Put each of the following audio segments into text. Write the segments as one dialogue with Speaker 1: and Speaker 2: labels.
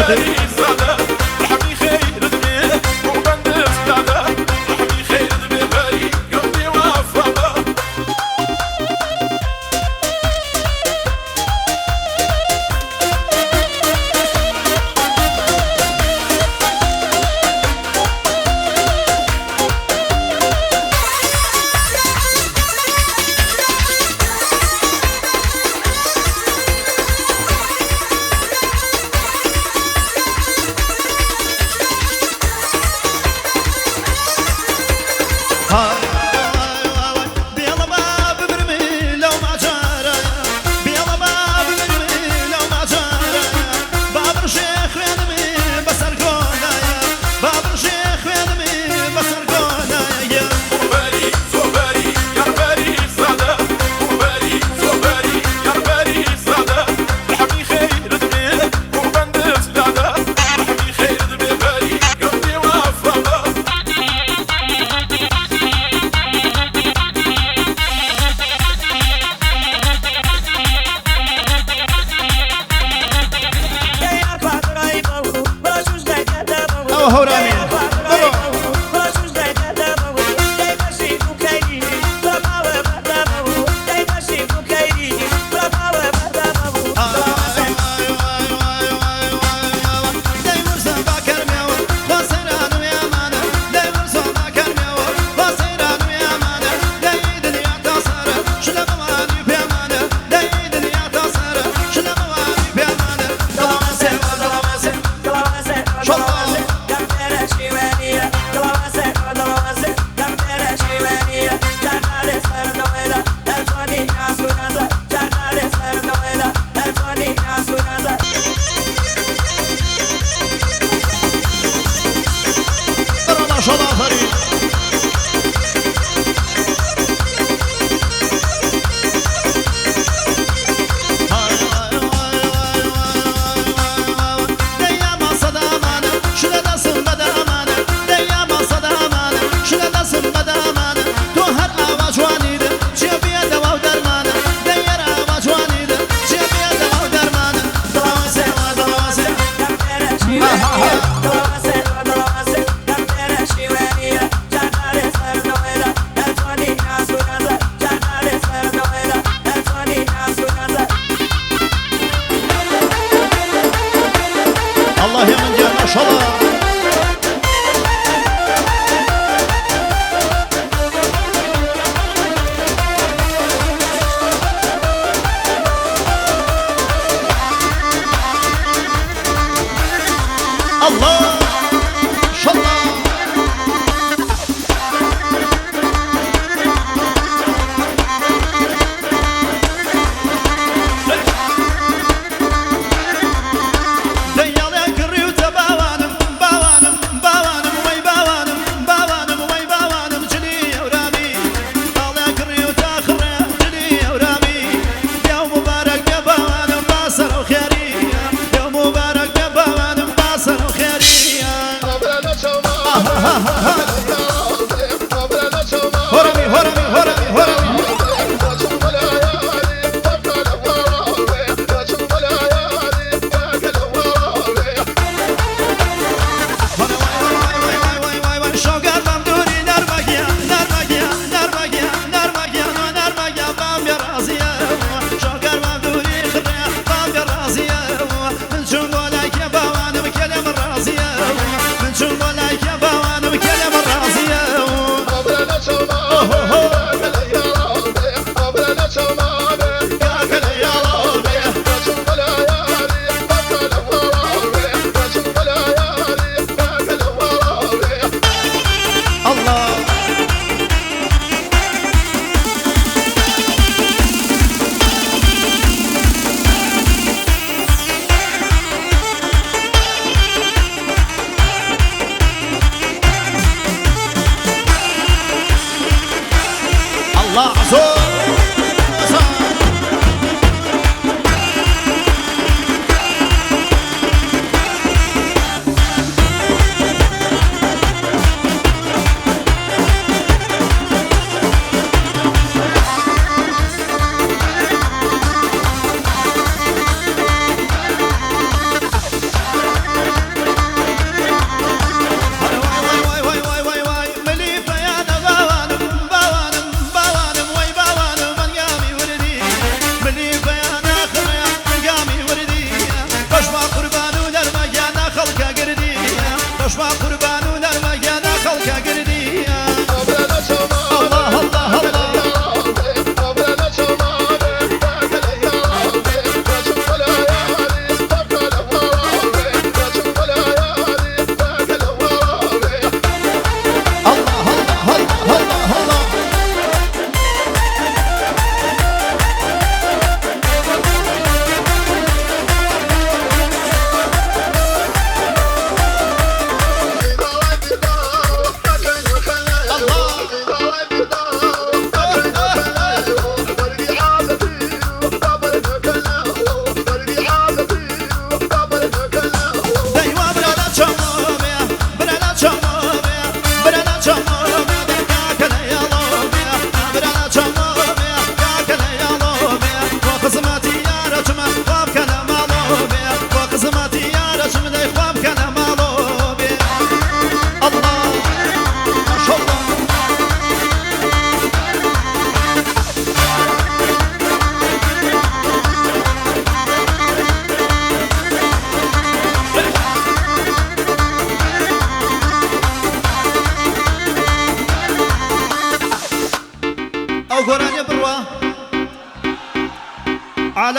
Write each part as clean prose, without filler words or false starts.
Speaker 1: عادل رحمي خير دمي وبند فتاده رحمي خير دمي باري قلبي وفاده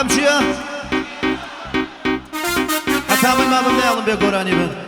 Speaker 2: بشيا حتى من ما ببدا يعلم بقراني بن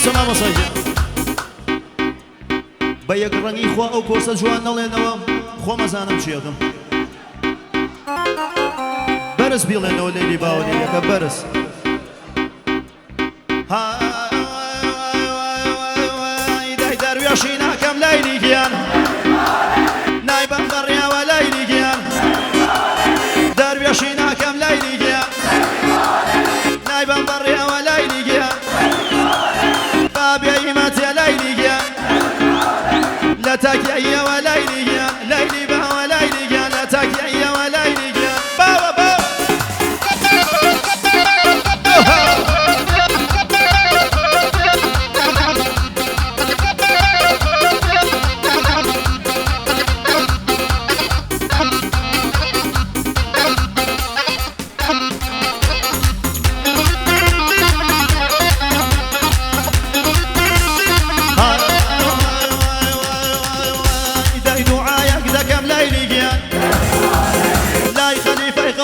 Speaker 2: سما مسجد بيك رنگي خوا او كورس جوان نلينوا خوا مزانم شيخم برس بيلنو ليلي باولي لك برس هاي درويشينا كم ليلي كيان نايبا دريا وليلي كيان درويشينا كم ليلي كيان نايبا دريا وليلي كيان بيمت يا ليلي لا تكي وليلي ليلي با وليلي لا تكي وليلي بابا بابا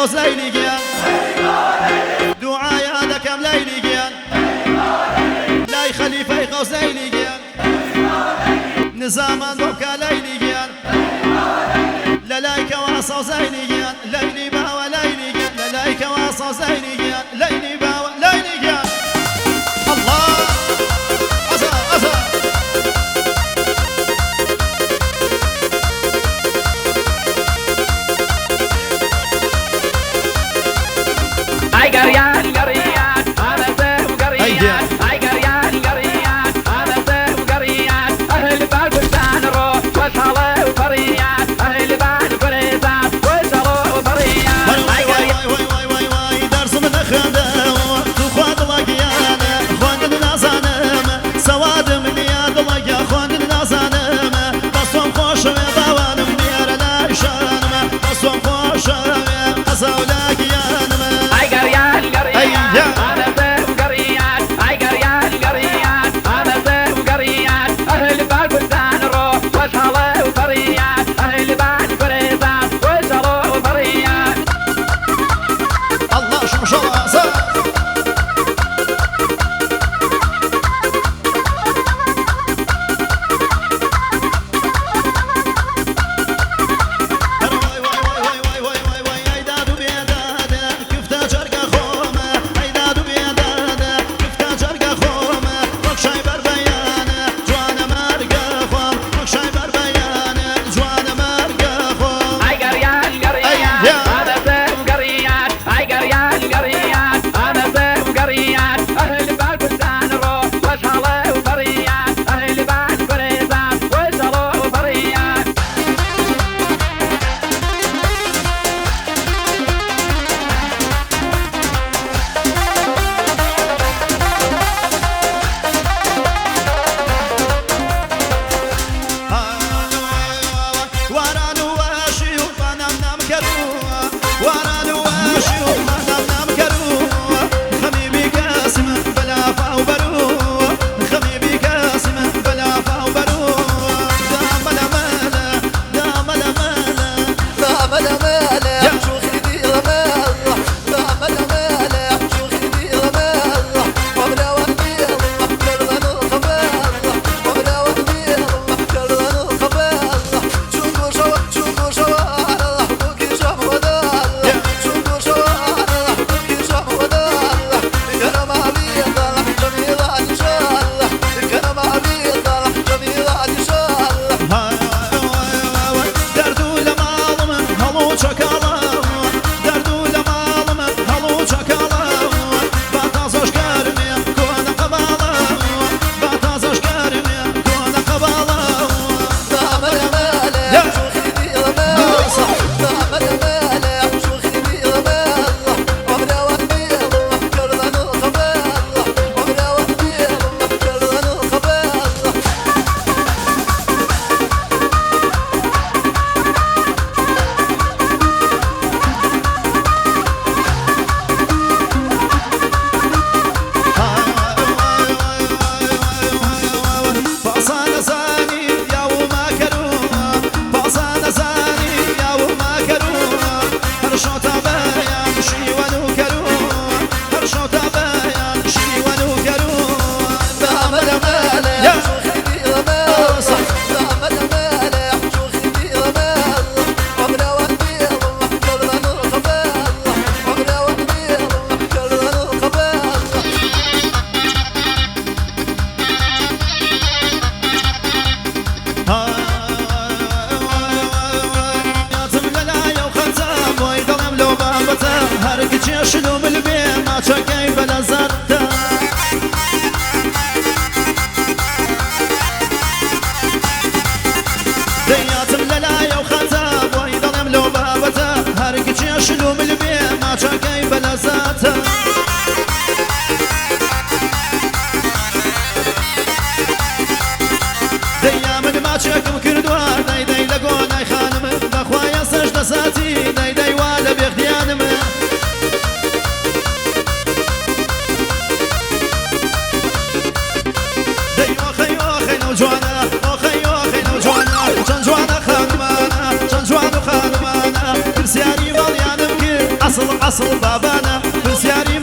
Speaker 2: قوس ليلي جيان دعاء هذا كم ليلي جيان لاي خليفة قوس ليلي جيان نظام بوكا ليلي جيان للايك واصو زيني جيان ليلي با وليلي جيان للايك واصو زيني جيان ليلي با وليلي جيان الله أزا أزا
Speaker 3: قريان قريان أنا سيف قريان أي قريان قريان أنا سيف قريان أهل بالبستان روح وصلوا وفريان أهل بالبريزان وصلوا وفريان
Speaker 2: واي واي واي واي واي واي درس من خدا چێشلو ملبێ ماچەکەی بەلەزەتە دەیاتم لەلایە و خەتە بۆی دەڵێم لەو بابەتە هەرگی چێشلو ملبێ ماچەکەی بەلەزەتە دەیا من ماچێکم کردووە دەیدەی لە گۆنای خانمە بەخوایە سەژدە ساتی دەیدەی وا لە بێخدیانمە دەی ئۆخەی ئۆخەی نەوجوانە ئۆخەی ئۆخەی نەوجوانە چەند جوانە خانمانە چەند جوان و خانمانە پرسیاری ماڵیانم کرد ئەسڵ ئەسڵ بابانە پرسیاری